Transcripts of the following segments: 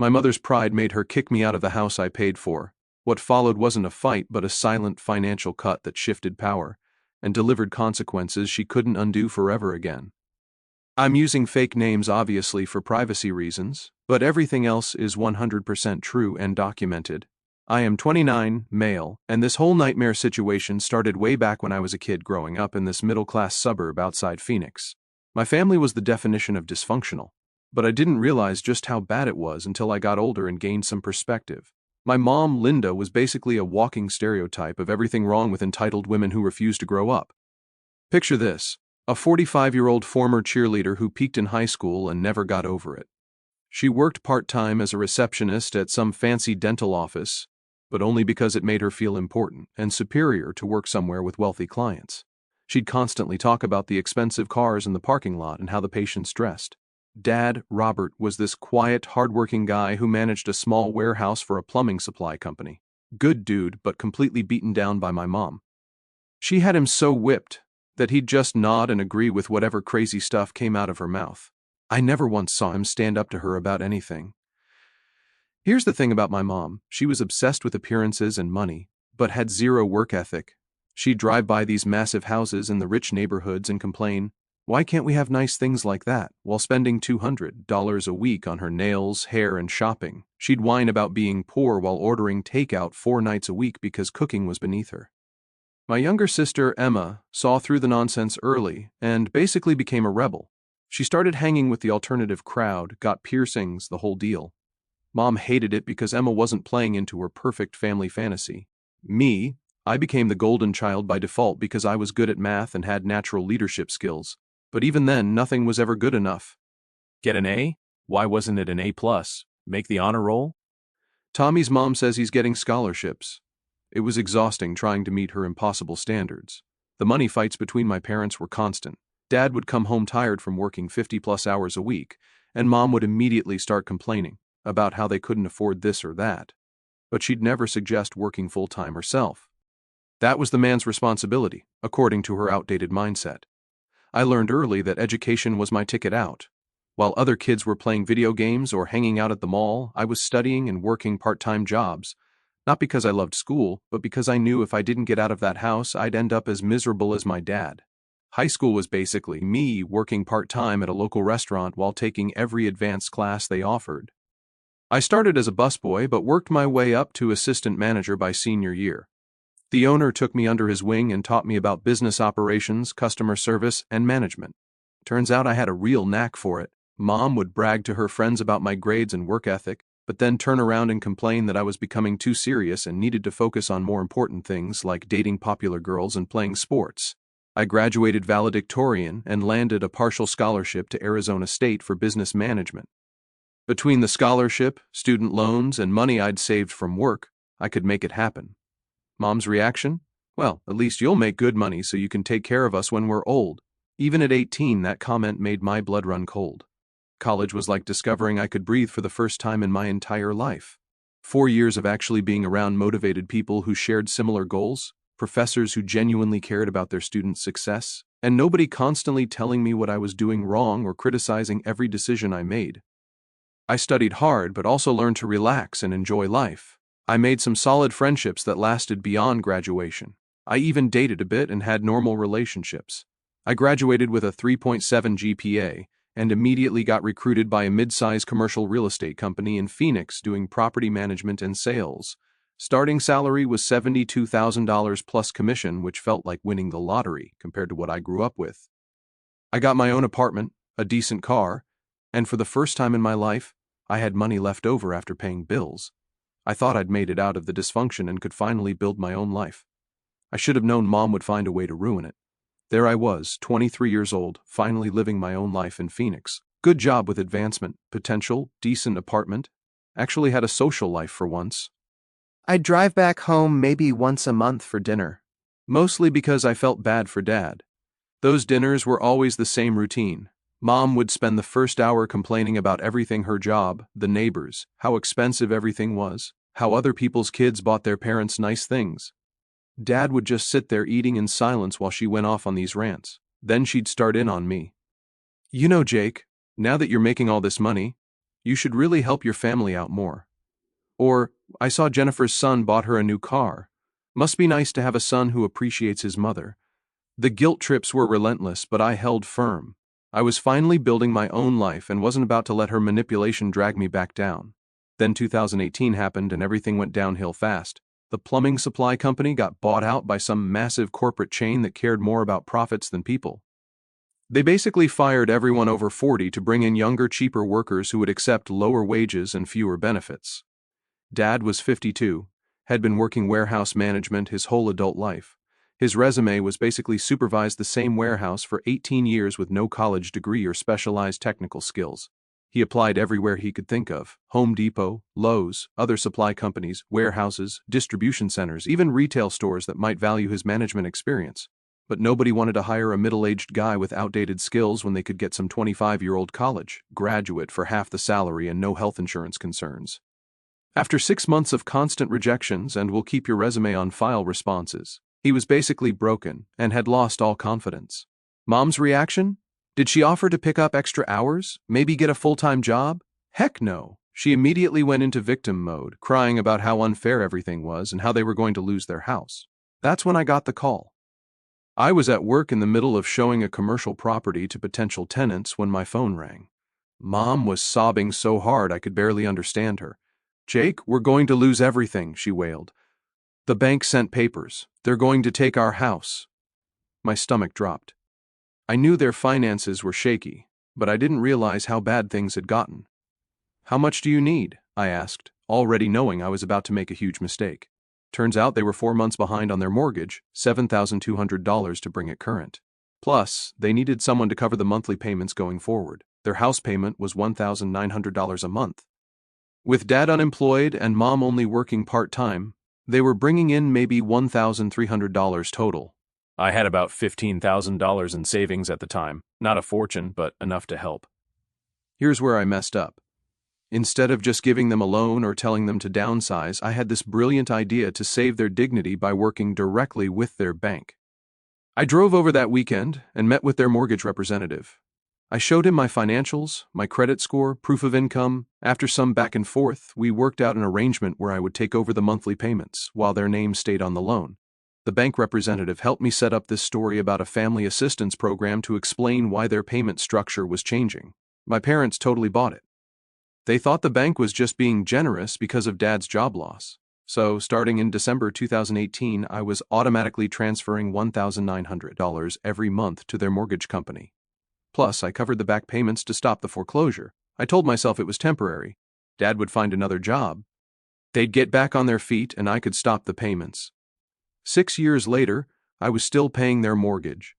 My mother's pride made her kick me out of the house I paid for. What followed wasn't a fight but a silent financial cut that shifted power and delivered consequences she couldn't undo forever again. I'm using fake names obviously for privacy reasons, but everything else is 100% true and documented. I am 29, male, and this whole nightmare situation started way back when I was a kid growing up in this middle-class suburb outside Phoenix. My family was the definition of dysfunctional, but I didn't realize just how bad it was until I got older and gained some perspective. My mom, Linda, was basically a walking stereotype of everything wrong with entitled women who refuse to grow up. Picture this: a 45-year-old former cheerleader who peaked in high school and never got over it. She worked part-time as a receptionist at some fancy dental office, but only because it made her feel important and superior to work somewhere with wealthy clients. She'd constantly talk about the expensive cars in the parking lot and how the patients dressed. Dad, Robert, was this quiet, hardworking guy who managed a small warehouse for a plumbing supply company. Good dude, but completely beaten down by my mom. She had him so whipped that he'd just nod and agree with whatever crazy stuff came out of her mouth. I never once saw him stand up to her about anything. Here's the thing about my mom: she was obsessed with appearances and money, but had zero work ethic. She'd drive by these massive houses in the rich neighborhoods and complain, "Why can't we have nice things like that?" while spending $200 a week on her nails, hair, and shopping. She'd whine about being poor while ordering takeout 4 nights a week because cooking was beneath her. My younger sister, Emma, saw through the nonsense early and basically became a rebel. She started hanging with the alternative crowd, got piercings, the whole deal. Mom hated it because Emma wasn't playing into her perfect family fantasy. Me, I became the golden child by default because I was good at math and had natural leadership skills. But even then, nothing was ever good enough. Get an A? Why wasn't it an A+? Make the honor roll? Tommy's mom says he's getting scholarships. It was exhausting trying to meet her impossible standards. The money fights between my parents were constant. Dad would come home tired from working 50+ hours a week, and Mom would immediately start complaining about how they couldn't afford this or that. But she'd never suggest working full-time herself. That was the man's responsibility, according to her outdated mindset. I learned early that education was my ticket out. While other kids were playing video games or hanging out at the mall, I was studying and working part-time jobs. Not because I loved school, but because I knew if I didn't get out of that house, I'd end up as miserable as my dad. High school was basically me working part-time at a local restaurant while taking every advanced class they offered. I started as a busboy but worked my way up to assistant manager by senior year. The owner took me under his wing and taught me about business operations, customer service, and management. Turns out I had a real knack for it. Mom would brag to her friends about my grades and work ethic, but then turn around and complain that I was becoming too serious and needed to focus on more important things like dating popular girls and playing sports. I graduated valedictorian and landed a partial scholarship to Arizona State for business management. Between the scholarship, student loans, and money I'd saved from work, I could make it happen. Mom's reaction? Well, at least you'll make good money so you can take care of us when we're old. Even at 18, that comment made my blood run cold. College was like discovering I could breathe for the first time in my entire life. 4 years of actually being around motivated people who shared similar goals, professors who genuinely cared about their students' success, and nobody constantly telling me what I was doing wrong or criticizing every decision I made. I studied hard but also learned to relax and enjoy life. I made some solid friendships that lasted beyond graduation. I even dated a bit and had normal relationships. I graduated with a 3.7 GPA and immediately got recruited by a mid-size commercial real estate company in Phoenix doing property management and sales. Starting salary was $72,000 plus commission, which felt like winning the lottery compared to what I grew up with. I got my own apartment, a decent car, and for the first time in my life, I had money left over after paying bills. I thought I'd made it out of the dysfunction and could finally build my own life. I should have known Mom would find a way to ruin it. There I was, 23 years old, finally living my own life in Phoenix. Good job with advancement, potential, decent apartment. Actually had a social life for once. I'd drive back home maybe once a month for dinner. Mostly because I felt bad for Dad. Those dinners were always the same routine. Mom would spend the first hour complaining about everything: her job, the neighbors, how expensive everything was, how other people's kids bought their parents nice things. Dad would just sit there eating in silence while she went off on these rants. Then she'd start in on me. "You know, Jake, now that you're making all this money, You should really help your family out more. Or, I saw Jennifer's son bought her a new car. Must be nice to have a son who appreciates his mother. The guilt trips were relentless, but I held firm. I was finally building my own life and wasn't about to let her manipulation drag me back down. Then 2018 happened and everything went downhill fast. The plumbing supply company got bought out by some massive corporate chain that cared more about profits than people. They basically fired everyone over 40 to bring in younger, cheaper workers who would accept lower wages and fewer benefits. Dad was 52, had been working warehouse management his whole adult life. His resume was basically supervised the same warehouse for 18 years with no college degree or specialized technical skills. He applied everywhere he could think of: Home Depot, Lowe's, other supply companies, warehouses, distribution centers, even retail stores that might value his management experience. But nobody wanted to hire a middle-aged guy with outdated skills when they could get some 25-year-old college graduate for half the salary and no health insurance concerns. After 6 months of constant rejections and "we'll keep your resume on file" responses, he was basically broken and had lost all confidence. Mom's reaction? Did she offer to pick up extra hours? Maybe get a full-time job? Heck no. She immediately went into victim mode, crying about how unfair everything was and how they were going to lose their house. That's when I got the call. I was at work in the middle of showing a commercial property to potential tenants when my phone rang. Mom was sobbing so hard I could barely understand her. "Jake, we're going to lose everything," she wailed. "The bank sent papers. They're going to take our house." My stomach dropped. I knew their finances were shaky, but I didn't realize how bad things had gotten. "How much do you need?" I asked, already knowing I was about to make a huge mistake. Turns out they were 4 months behind on their mortgage, $7,200 to bring it current. Plus, they needed someone to cover the monthly payments going forward. Their house payment was $1,900 a month. With Dad unemployed and Mom only working part-time, they were bringing in maybe $1,300 total. I had about $15,000 in savings at the time. Not a fortune, but enough to help. Here's where I messed up. Instead of just giving them a loan or telling them to downsize, I had this brilliant idea to save their dignity by working directly with their bank. I drove over that weekend and met with their mortgage representative. I showed him my financials, my credit score, proof of income. After some back and forth, we worked out an arrangement where I would take over the monthly payments while their name stayed on the loan. The bank representative helped me set up this story about a family assistance program to explain why their payment structure was changing. My parents totally bought it. They thought the bank was just being generous because of Dad's job loss. So, starting in December 2018, I was automatically transferring $1,900 every month to their mortgage company. Plus, I covered the back payments to stop the foreclosure. I told myself it was temporary. Dad would find another job. They'd get back on their feet and I could stop the payments. 6 years later, I was still paying their mortgage.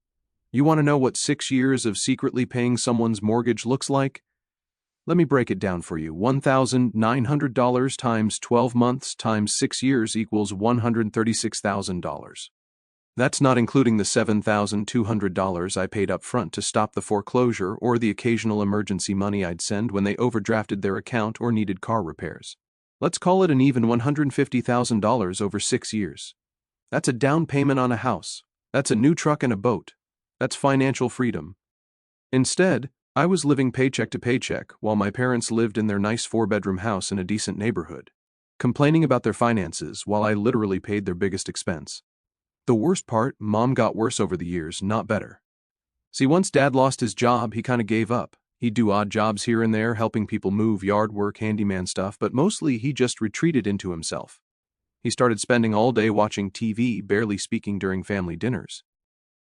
You want to know what 6 years of secretly paying someone's mortgage looks like? Let me break it down for you. $1,900 times 12 months times 6 years equals $136,000. That's not including the $7,200 I paid up front to stop the foreclosure or the occasional emergency money I'd send when they overdrafted their account or needed car repairs. Let's call it an even $150,000 over 6 years. That's a down payment on a house. That's a new truck and a boat. That's financial freedom. Instead, I was living paycheck to paycheck while my parents lived in their nice 4-bedroom house in a decent neighborhood, complaining about their finances while I literally paid their biggest expense. The worst part, Mom got worse over the years, not better. See, once Dad lost his job, he kind of gave up. He'd do odd jobs here and there, helping people move, yard work, handyman stuff, but mostly he just retreated into himself. He started spending all day watching TV, barely speaking during family dinners.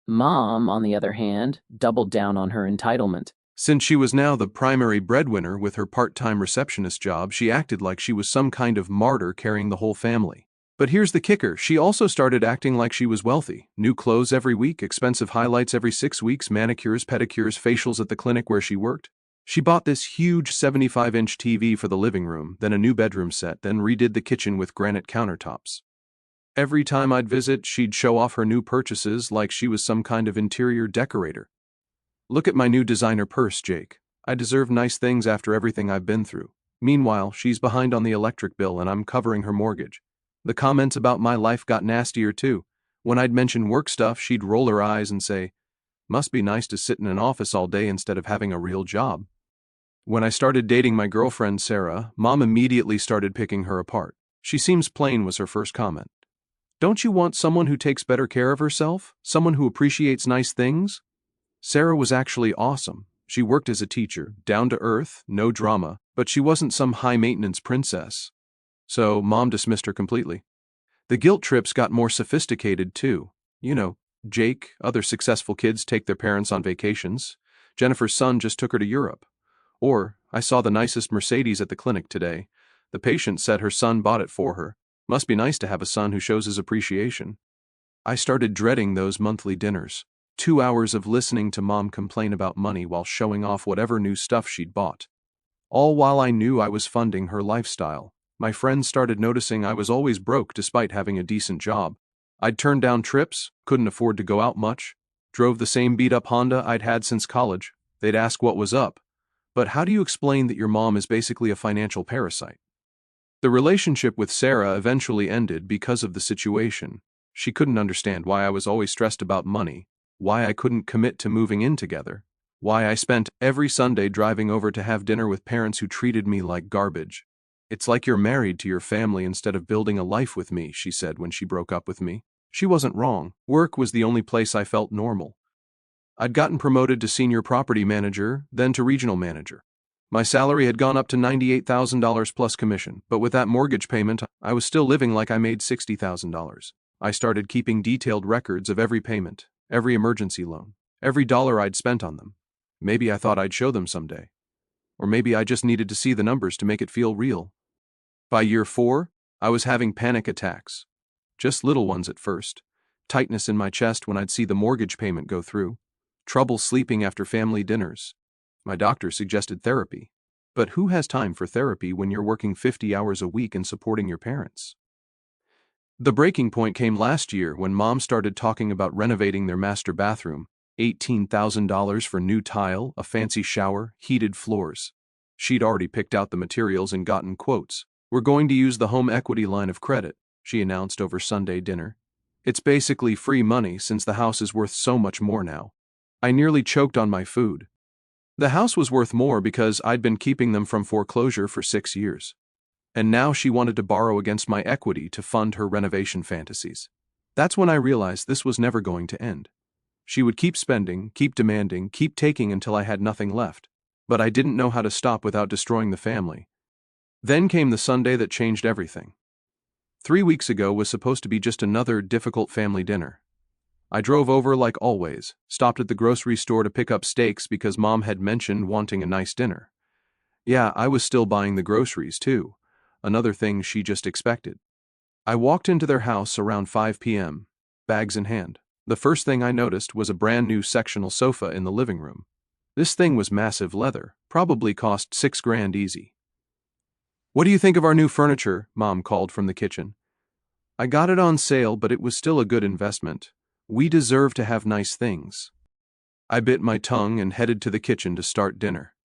Mom, on the other hand, doubled down on her entitlement. Since she was now the primary breadwinner with her part-time receptionist job, she acted like she was some kind of martyr carrying the whole family. But here's the kicker, she also started acting like she was wealthy. New clothes every week, expensive highlights every 6 weeks, manicures, pedicures, facials at the clinic where she worked. She bought this huge 75-inch TV for the living room, then a new bedroom set, then redid the kitchen with granite countertops. Every time I'd visit, she'd show off her new purchases like she was some kind of interior decorator. "Look at my new designer purse, Jake. I deserve nice things after everything I've been through." Meanwhile, she's behind on the electric bill and I'm covering her mortgage. The comments about my life got nastier too. When I'd mention work stuff, she'd roll her eyes and say, "Must be nice to sit in an office all day instead of having a real job." When I started dating my girlfriend Sarah, Mom immediately started picking her apart. "She seems plain," was her first comment. "Don't you want someone who takes better care of herself? Someone who appreciates nice things?" Sarah was actually awesome. She worked as a teacher, down to earth, no drama, but she wasn't some high-maintenance princess. So Mom dismissed her completely. The guilt trips got more sophisticated too. You know, Jake, other successful kids take their parents on vacations. Jennifer's son just took her to Europe. Or, "I saw the nicest Mercedes at the clinic today. The patient said her son bought it for her. Must be nice to have a son who shows his appreciation." I started dreading those monthly dinners. 2 hours of listening to Mom complain about money while showing off whatever new stuff she'd bought. All while I knew I was funding her lifestyle. My friends started noticing I was always broke despite having a decent job. I'd turn down trips, couldn't afford to go out much, drove the same beat-up Honda I'd had since college. They'd ask what was up. "But how do you explain that your mom is basically a financial parasite?" The relationship with Sarah eventually ended because of the situation. She couldn't understand why I was always stressed about money, why I couldn't commit to moving in together, why I spent every Sunday driving over to have dinner with parents who treated me like garbage. "It's like you're married to your family instead of building a life with me," she said when she broke up with me. She wasn't wrong. Work was the only place I felt normal. I'd gotten promoted to senior property manager, then to regional manager. My salary had gone up to $98,000 plus commission, but with that mortgage payment, I was still living like I made $60,000. I started keeping detailed records of every payment, every emergency loan, every dollar I'd spent on them. Maybe I thought I'd show them someday. Or maybe I just needed to see the numbers to make it feel real. By year 4, I was having panic attacks. Just little ones at first. Tightness in my chest when I'd see the mortgage payment go through. Trouble sleeping after family dinners. My doctor suggested therapy. But who has time for therapy when you're working 50 hours a week and supporting your parents? The breaking point came last year when Mom started talking about renovating their master bathroom. $18,000 for new tile, a fancy shower, heated floors. She'd already picked out the materials and gotten quotes. "We're going to use the home equity line of credit," she announced over Sunday dinner. "It's basically free money since the house is worth so much more now." I nearly choked on my food. The house was worth more because I'd been keeping them from foreclosure for 6 years. And now she wanted to borrow against my equity to fund her renovation fantasies. That's when I realized this was never going to end. She would keep spending, keep demanding, keep taking until I had nothing left. But I didn't know how to stop without destroying the family. Then came the Sunday that changed everything. 3 weeks ago was supposed to be just another difficult family dinner. I drove over like always, stopped at the grocery store to pick up steaks because Mom had mentioned wanting a nice dinner. Yeah, I was still buying the groceries too, another thing she just expected. I walked into their house around 5 p.m., bags in hand. The first thing I noticed was a brand new sectional sofa in the living room. This thing was massive leather, probably cost $6,000 easy. "What do you think of our new furniture?" Mom called from the kitchen. "I got it on sale, but it was still a good investment. We deserve to have nice things." I bit my tongue and headed to the kitchen to start dinner.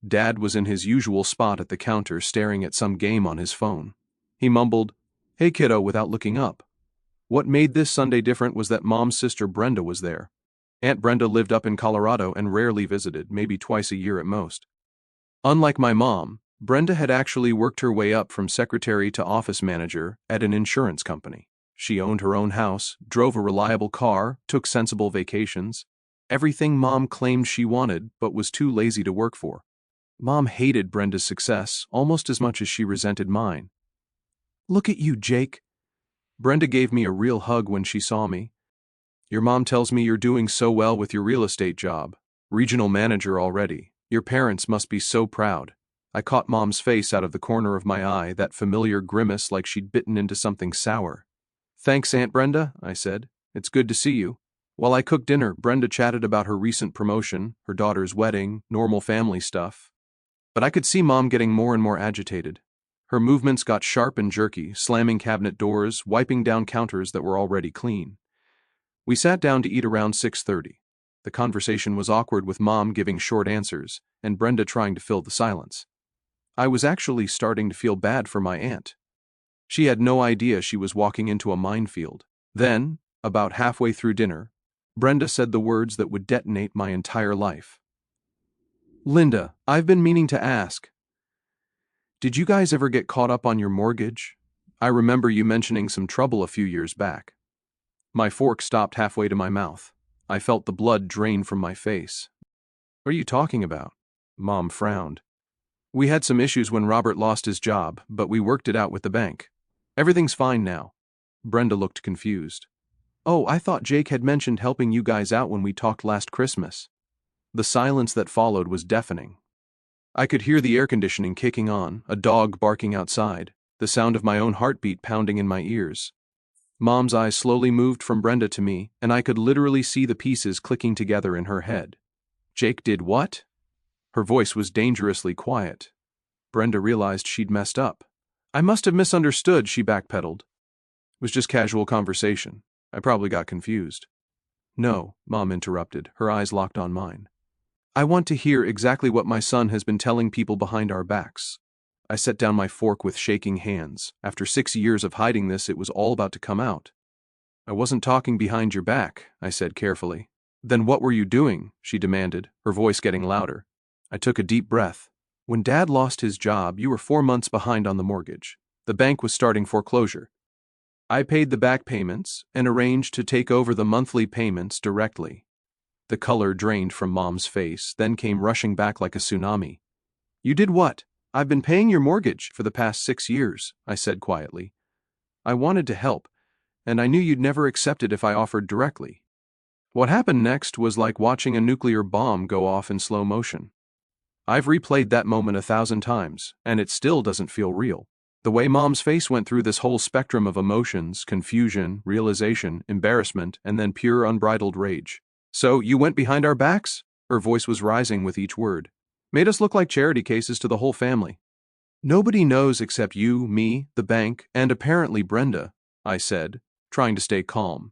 Dad was in his usual spot at the counter staring at some game on his phone. He mumbled, "Hey kiddo," without looking up. What made this Sunday different was that Mom's sister Brenda was there. Aunt Brenda lived up in Colorado and rarely visited, maybe twice a year at most. Unlike my mom, Brenda had actually worked her way up from secretary to office manager at an insurance company. She owned her own house, drove a reliable car, took sensible vacations. Everything Mom claimed she wanted, but was too lazy to work for. Mom hated Brenda's success almost as much as she resented mine. "Look at you, Jake." Brenda gave me a real hug when she saw me. "Your mom tells me you're doing so well with your real estate job. Regional manager already. Your parents must be so proud." I caught Mom's face out of the corner of my eye, that familiar grimace like she'd bitten into something sour. "Thanks, Aunt Brenda," I said. "It's good to see you." While I cooked dinner, Brenda chatted about her recent promotion, her daughter's wedding, normal family stuff. But I could see Mom getting more and more agitated. Her movements got sharp and jerky, slamming cabinet doors, wiping down counters that were already clean. We sat down to eat around 6:30. The conversation was awkward with Mom giving short answers, and Brenda trying to fill the silence. I was actually starting to feel bad for my aunt. She had no idea she was walking into a minefield. Then, about halfway through dinner, Brenda said the words that would detonate my entire life. Linda, I've been meaning to ask. Did you guys ever get caught up on your mortgage? I remember you mentioning some trouble a few years back. My fork stopped halfway to my mouth. I felt the blood drain from my face. What are you talking about? Mom frowned. We had some issues when Robert lost his job, but we worked it out with the bank. Everything's fine now. Brenda looked confused. Oh, I thought Jake had mentioned helping you guys out when we talked last Christmas. The silence that followed was deafening. I could hear the air conditioning kicking on, a dog barking outside, the sound of my own heartbeat pounding in my ears. Mom's eyes slowly moved from Brenda to me, and I could literally see the pieces clicking together in her head. Jake did what? Her voice was dangerously quiet. Brenda realized she'd messed up. I must have misunderstood, she backpedaled. It was just casual conversation. I probably got confused. No, Mom interrupted, her eyes locked on mine. I want to hear exactly what my son has been telling people behind our backs. I set down my fork with shaking hands. After 6 years of hiding this, it was all about to come out. I wasn't talking behind your back, I said carefully. Then what were you doing? She demanded, her voice getting louder. I took a deep breath. When Dad lost his job, you were 4 months behind on the mortgage. The bank was starting foreclosure. I paid the back payments and arranged to take over the monthly payments directly. The color drained from Mom's face, then came rushing back like a tsunami. You did what? I've been paying your mortgage for the past 6 years, I said quietly. I wanted to help, and I knew you'd never accept it if I offered directly. What happened next was like watching a nuclear bomb go off in slow motion. I've replayed that moment 1,000 times, and it still doesn't feel real. The way Mom's face went through this whole spectrum of emotions, confusion, realization, embarrassment, and then pure unbridled rage. So, you went behind our backs? Her voice was rising with each word. Made us look like charity cases to the whole family. Nobody knows except you, me, the bank, and apparently Brenda, I said, trying to stay calm.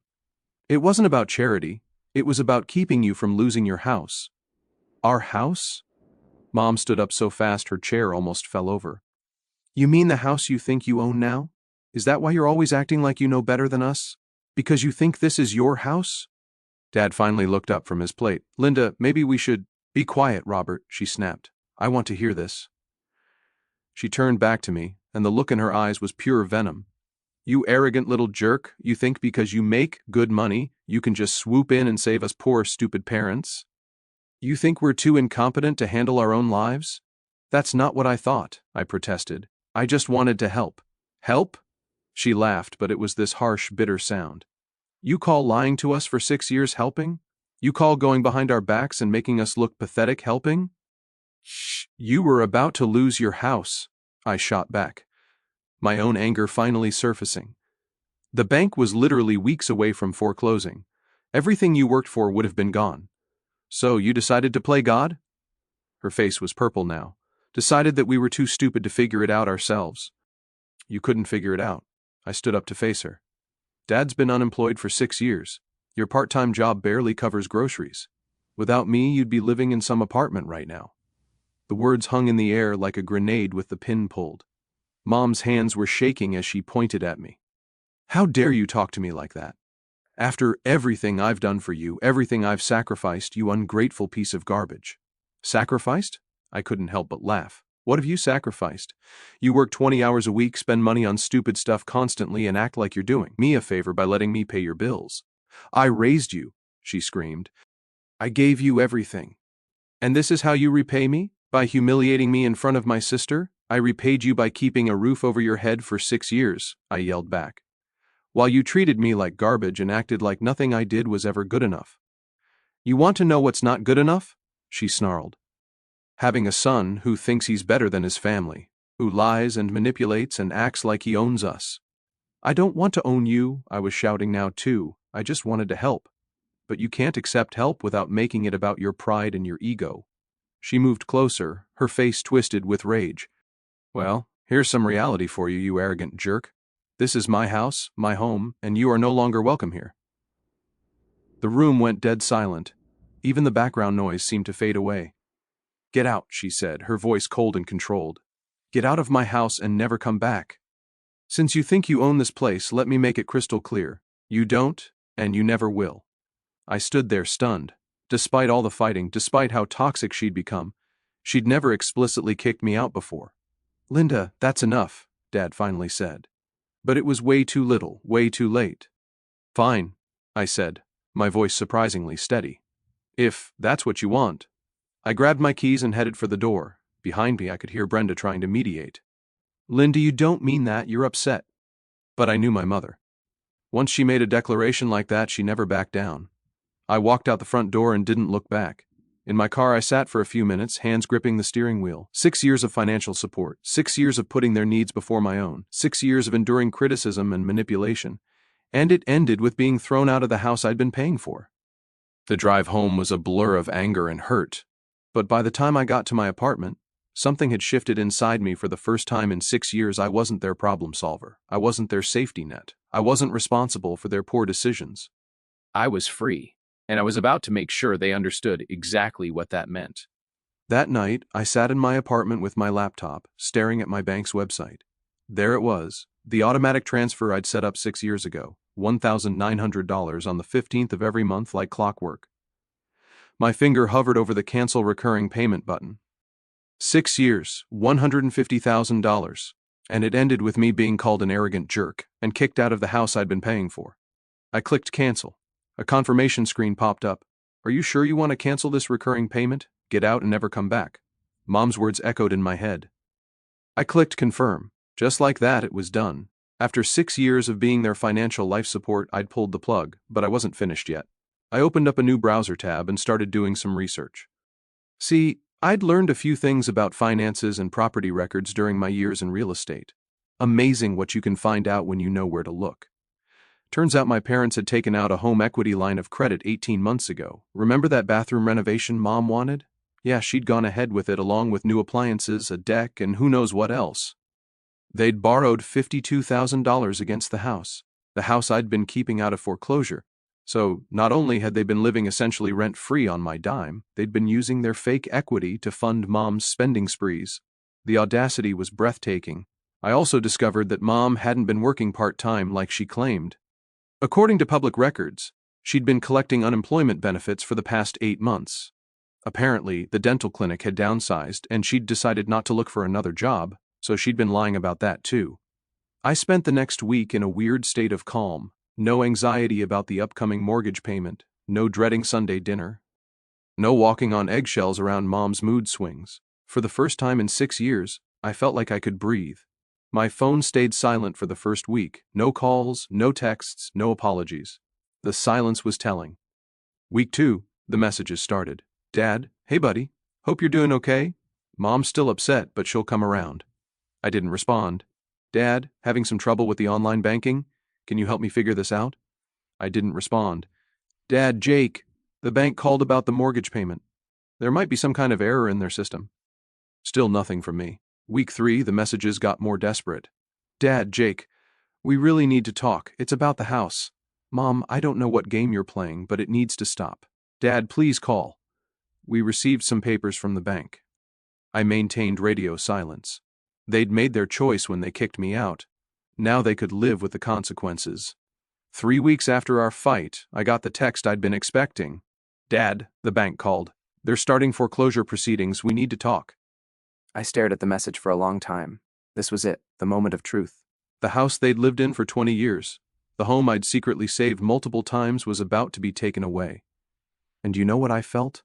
It wasn't about charity. It was about keeping you from losing your house. Our house? Mom stood up so fast her chair almost fell over. You mean the house you think you own now? Is that why you're always acting like you know better than us? Because you think this is your house? Dad finally looked up from his plate. Linda, maybe we should— Be quiet, Robert, she snapped. I want to hear this. She turned back to me, and the look in her eyes was pure venom. You arrogant little jerk, you think because you make good money, you can just swoop in and save us poor, stupid parents? You think we're too incompetent to handle our own lives? That's not what I thought, I protested. I just wanted to help. Help? She laughed, but it was this harsh, bitter sound. You call lying to us for 6 years helping? You call going behind our backs and making us look pathetic helping? Shh, you were about to lose your house, I shot back, my own anger finally surfacing. The bank was literally weeks away from foreclosing. Everything you worked for would have been gone. So you decided to play God? Her face was purple now. Decided that we were too stupid to figure it out ourselves. You couldn't figure it out. I stood up to face her. Dad's been unemployed for 6 years. Your part-time job barely covers groceries. Without me, you'd be living in some apartment right now. The words hung in the air like a grenade with the pin pulled. Mom's hands were shaking as she pointed at me. How dare you talk to me like that? After everything I've done for you, everything I've sacrificed, you ungrateful piece of garbage. Sacrificed? I couldn't help but laugh. What have you sacrificed? You work 20 hours a week, spend money on stupid stuff constantly, and act like you're doing me a favor by letting me pay your bills. I raised you, she screamed. I gave you everything. And this is how you repay me? By humiliating me in front of my sister? I repaid you by keeping a roof over your head for 6 years, I yelled back. While you treated me like garbage and acted like nothing I did was ever good enough. You want to know what's not good enough? She snarled. Having a son who thinks he's better than his family, who lies and manipulates and acts like he owns us. I don't want to own you, I was shouting now too. I just wanted to help. But you can't accept help without making it about your pride and your ego. She moved closer, her face twisted with rage. Well, here's some reality for you, you arrogant jerk. This is my house, my home, and you are no longer welcome here. The room went dead silent. Even the background noise seemed to fade away. Get out, she said, her voice cold and controlled. Get out of my house and never come back. Since you think you own this place, let me make it crystal clear. You don't, and you never will. I stood there stunned. Despite all the fighting, despite how toxic she'd become, She'd never explicitly kicked me out before. "Linda, that's enough," Dad finally said. But it was way too little, way too late. "Fine," I said, my voice surprisingly steady. "If that's what you want." I grabbed my keys and headed for the door. Behind me, I could hear Brenda trying to mediate. "Linda, you don't mean that, you're upset." But I knew my mother. Once she made a declaration like that, she never backed down. I walked out the front door and didn't look back. In my car, I sat for a few minutes, hands gripping the steering wheel. 6 years of financial support, 6 years of putting their needs before my own, 6 years of enduring criticism and manipulation. And it ended with being thrown out of the house I'd been paying for. The drive home was a blur of anger and hurt. But by the time I got to my apartment, something had shifted inside me. For the first time in 6 years, I wasn't their problem solver. I wasn't their safety net. I wasn't responsible for their poor decisions. I was free, and I was about to make sure they understood exactly what that meant. That night, I sat in my apartment with my laptop, staring at my bank's website. There it was, the automatic transfer I'd set up 6 years ago, $1,900 on the 15th of every month like clockwork. My finger hovered over the cancel recurring payment button. 6 years, $150,000. And it ended with me being called an arrogant jerk and kicked out of the house I'd been paying for. I clicked cancel. A confirmation screen popped up. "Are you sure you want to cancel this recurring payment? Get out and never come back." Mom's words echoed in my head. I clicked confirm. Just like that, it was done. After 6 years of being their financial life support, I'd pulled the plug, but I wasn't finished yet. I opened up a new browser tab and started doing some research. See, I'd learned a few things about finances and property records during my years in real estate. Amazing what you can find out when you know where to look. Turns out my parents had taken out a home equity line of credit 18 months ago. Remember that bathroom renovation Mom wanted? Yeah, she'd gone ahead with it along with new appliances, a deck, and who knows what else. They'd borrowed $52,000 against the house I'd been keeping out of foreclosure. So, not only had they been living essentially rent-free on my dime, they'd been using their fake equity to fund Mom's spending sprees. The audacity was breathtaking. I also discovered that Mom hadn't been working part-time like she claimed. According to public records, she'd been collecting unemployment benefits for the past 8 months. Apparently, the dental clinic had downsized and she'd decided not to look for another job, so she'd been lying about that too. I spent the next week in a weird state of calm. No anxiety about the upcoming mortgage payment, no dreading Sunday dinner, no walking on eggshells around Mom's mood swings. For the first time in 6 years, I felt like I could breathe. My phone stayed silent for the first week. No calls, no texts, no apologies. The silence was telling. Week 2, the messages started. "Dad, hey buddy, hope you're doing okay? Mom's still upset, but she'll come around." I didn't respond. "Dad, having some trouble with the online banking? Can you help me figure this out?" I didn't respond. "Dad, Jake, the bank called about the mortgage payment. There might be some kind of error in their system." Still nothing from me. Week 3, the messages got more desperate. "Dad, Jake, we really need to talk. It's about the house. Mom, I don't know what game you're playing, but it needs to stop. Dad, please call. We received some papers from the bank." I maintained radio silence. They'd made their choice when they kicked me out. Now they could live with the consequences. 3 weeks after our fight, I got the text I'd been expecting. "Dad," the bank called. "They're starting foreclosure proceedings. We need to talk." I stared at the message for a long time. This was it, the moment of truth. The house they'd lived in for 20 years, the home I'd secretly saved multiple times, was about to be taken away. And you know what I felt?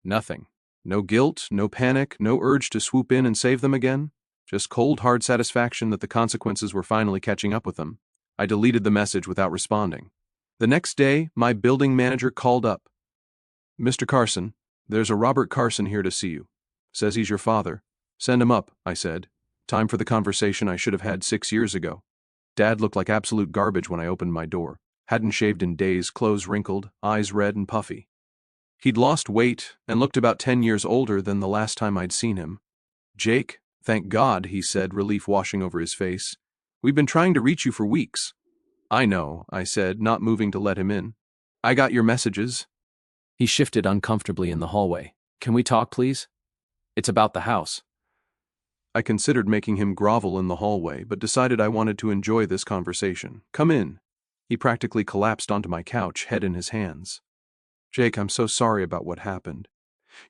Nothing. No guilt, no panic, no urge to swoop in and save them again. Just cold, hard satisfaction that the consequences were finally catching up with them. I deleted the message without responding. The next day, my building manager called up. "Mr. Carson, there's a Robert Carson here to see you. Says he's your father." "Send him up," I said. Time for the conversation I should have had 6 years ago. Dad looked like absolute garbage when I opened my door. Hadn't shaved in days, clothes wrinkled, eyes red and puffy. He'd lost weight and looked about 10 years older than the last time I'd seen him. "Jake, thank God," he said, relief washing over his face. "We've been trying to reach you for weeks." "I know," I said, not moving to let him in. "I got your messages." He shifted uncomfortably in the hallway. "Can we talk, please? It's about the house." I considered making him grovel in the hallway, but decided I wanted to enjoy this conversation. "Come in." He practically collapsed onto my couch, head in his hands. "Jake, I'm so sorry about what happened.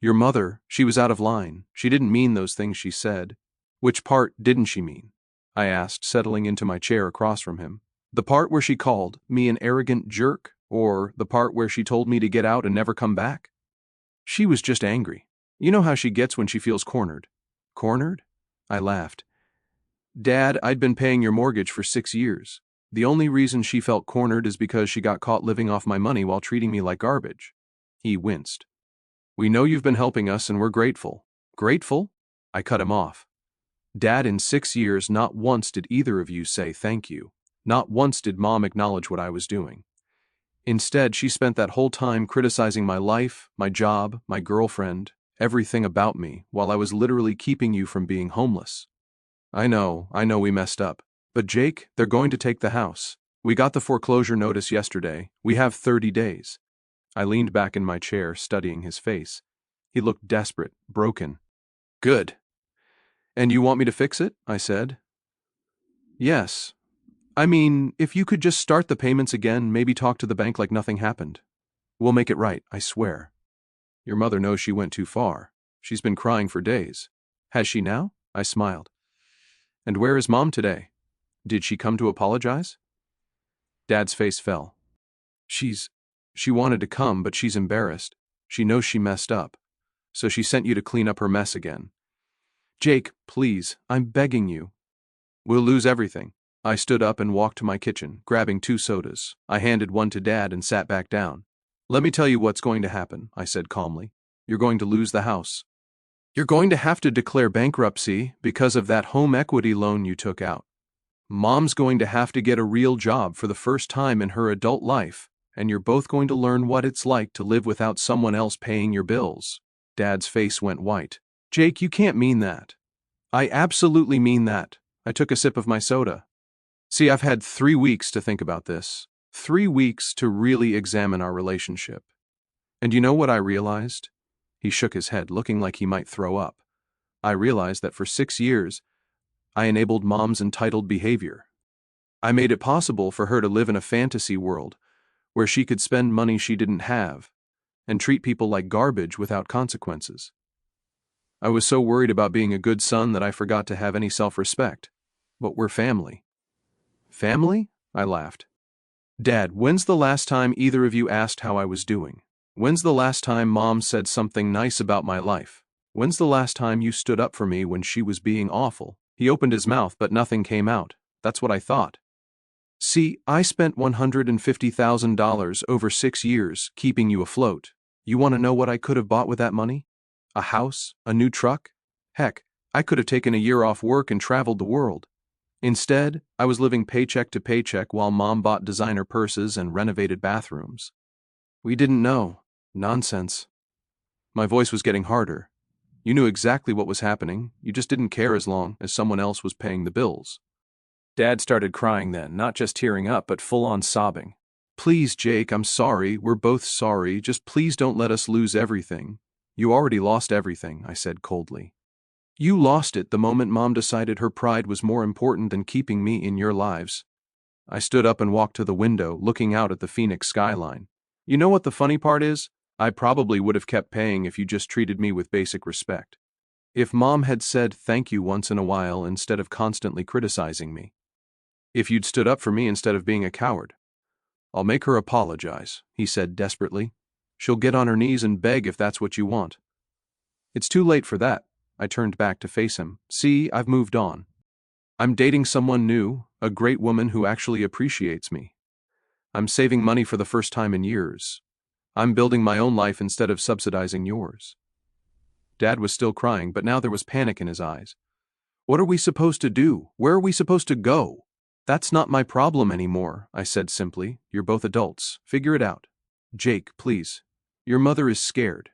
Your mother, she was out of line. She didn't mean those things she said. Which part didn't she mean? I asked, settling into my chair across from him. The part where she called me an arrogant jerk, or the part where she told me to get out and never come back? She was just angry. You know how she gets when she feels cornered. Cornered? I laughed. Dad, I'd been paying your mortgage for 6 years. The only reason she felt cornered is because she got caught living off my money while treating me like garbage. He winced. We know you've been helping us and we're grateful. Grateful? I cut him off. Dad, in 6 years, not once did either of you say thank you. Not once did Mom acknowledge what I was doing. Instead, she spent that whole time criticizing my life, my job, my girlfriend, everything about me, while I was literally keeping you from being homeless. I know we messed up. But Jake, they're going to take the house. We got the foreclosure notice yesterday. We have 30 days. I leaned back in my chair, studying his face. He looked desperate, broken. Good. And you want me to fix it? I said. Yes. I mean, if you could just start the payments again, maybe talk to the bank like nothing happened. We'll make it right, I swear. Your mother knows she went too far. She's been crying for days. Has she now? I smiled. And where is Mom today? Did she come to apologize? Dad's face fell. She wanted to come, but she's embarrassed. She knows she messed up. So she sent you to clean up her mess again. Jake, please, I'm begging you. We'll lose everything. I stood up and walked to my kitchen, grabbing 2 sodas. I handed one to Dad and sat back down. Let me tell you what's going to happen, I said calmly. You're going to lose the house. You're going to have to declare bankruptcy because of that home equity loan you took out. Mom's going to have to get a real job for the first time in her adult life, and you're both going to learn what it's like to live without someone else paying your bills. Dad's face went white. Jake, you can't mean that. I absolutely mean that. I took a sip of my soda. See, I've had 3 weeks to think about this. 3 weeks to really examine our relationship. And you know what I realized? He shook his head, looking like he might throw up. I realized that for 6 years, I enabled Mom's entitled behavior. I made it possible for her to live in a fantasy world where she could spend money she didn't have and treat people like garbage without consequences. I was so worried about being a good son that I forgot to have any self-respect. But we're family. Family? I laughed. Dad, when's the last time either of you asked how I was doing? When's the last time Mom said something nice about my life? When's the last time you stood up for me when she was being awful? He opened his mouth, but nothing came out. That's what I thought. See, I spent $150,000 over 6 years keeping you afloat. You want to know what I could have bought with that money? A house? A new truck? Heck, I could have taken a year off work and traveled the world. Instead, I was living paycheck to paycheck while Mom bought designer purses and renovated bathrooms. We didn't know. Nonsense. My voice was getting harder. You knew exactly what was happening. You just didn't care as long as someone else was paying the bills. Dad started crying then, not just tearing up, but full-on sobbing. Please, Jake, I'm sorry. We're both sorry. Just please don't let us lose everything. You already lost everything, I said coldly. You lost it the moment Mom decided her pride was more important than keeping me in your lives. I stood up and walked to the window, looking out at the Phoenix skyline. You know what the funny part is? I probably would have kept paying if you just treated me with basic respect. If Mom had said thank you once in a while instead of constantly criticizing me. If you'd stood up for me instead of being a coward. I'll make her apologize, he said desperately. She'll get on her knees and beg if that's what you want. It's too late for that. I turned back to face him. See, I've moved on. I'm dating someone new, a great woman who actually appreciates me. I'm saving money for the first time in years. I'm building my own life instead of subsidizing yours. Dad was still crying, but now there was panic in his eyes. What are we supposed to do? Where are we supposed to go? That's not my problem anymore, I said simply. You're both adults. Figure it out. Jake, please. Your mother is scared.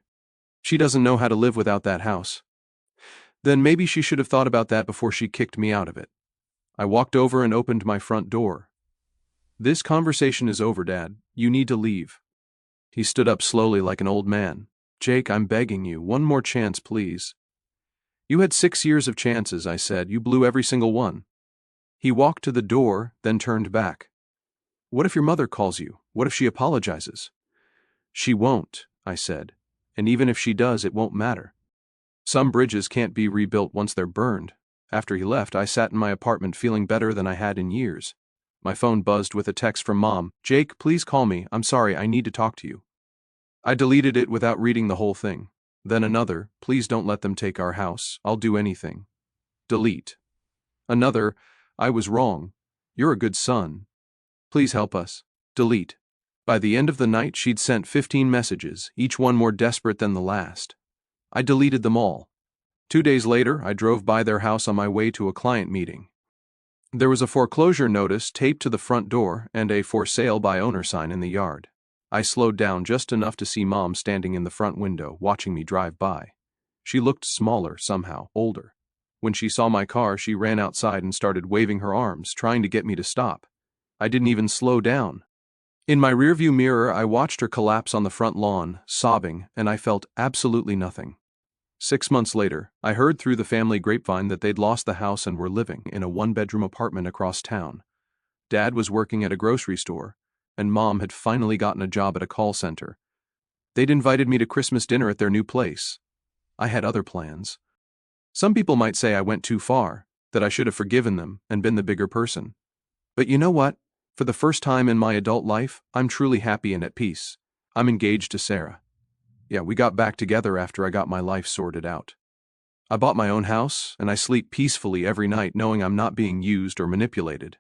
She doesn't know how to live without that house. Then maybe she should have thought about that before she kicked me out of it. I walked over and opened my front door. This conversation is over, Dad. You need to leave. He stood up slowly like an old man. Jake, I'm begging you, one more chance, please. You had 6 years of chances, I said. You blew every single one. He walked to the door, then turned back. What if your mother calls you? What if she apologizes? She won't, I said. and even if she does, it won't matter. Some bridges can't be rebuilt once they're burned. After he left, I sat in my apartment feeling better than I had in years. My phone buzzed with a text from Mom. "Jake, please call me. I'm sorry, I need to talk to you." I deleted it without reading the whole thing. Then another, "Please don't let them take our house. I'll do anything." Delete. Another, "I was wrong. You're a good son. Please help us." Delete. By the end of the night, she'd sent 15 messages, each one more desperate than the last. I deleted them all. 2 days later, I drove by their house on my way to a client meeting. There was a foreclosure notice taped to the front door and a "for sale by owner" sign in the yard. I slowed down just enough to see Mom standing in the front window, watching me drive by. She looked smaller somehow, older. When she saw my car, she ran outside and started waving her arms, trying to get me to stop. I didn't even slow down. In my rearview mirror, I watched her collapse on the front lawn, sobbing, and I felt absolutely nothing. 6 months later, I heard through the family grapevine that they'd lost the house and were living in a one-bedroom apartment across town. Dad was working at a grocery store, and Mom had finally gotten a job at a call center. They'd invited me to Christmas dinner at their new place. I had other plans. Some people might say I went too far, that I should have forgiven them and been the bigger person. But you know what? For the first time in my adult life, I'm truly happy and at peace. I'm engaged to Sarah. Yeah, we got back together after I got my life sorted out. I bought my own house, and I sleep peacefully every night knowing I'm not being used or manipulated.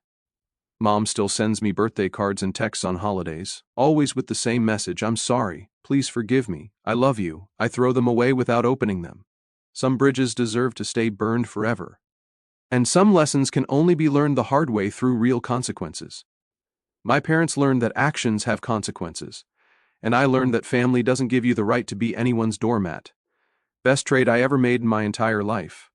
Mom still sends me birthday cards and texts on holidays, always with the same message: "I'm sorry, please forgive me, I love you." I throw them away without opening them. Some bridges deserve to stay burned forever. And some lessons can only be learned the hard way through real consequences. My parents learned that actions have consequences, and I learned that family doesn't give you the right to be anyone's doormat. Best trade I ever made in my entire life.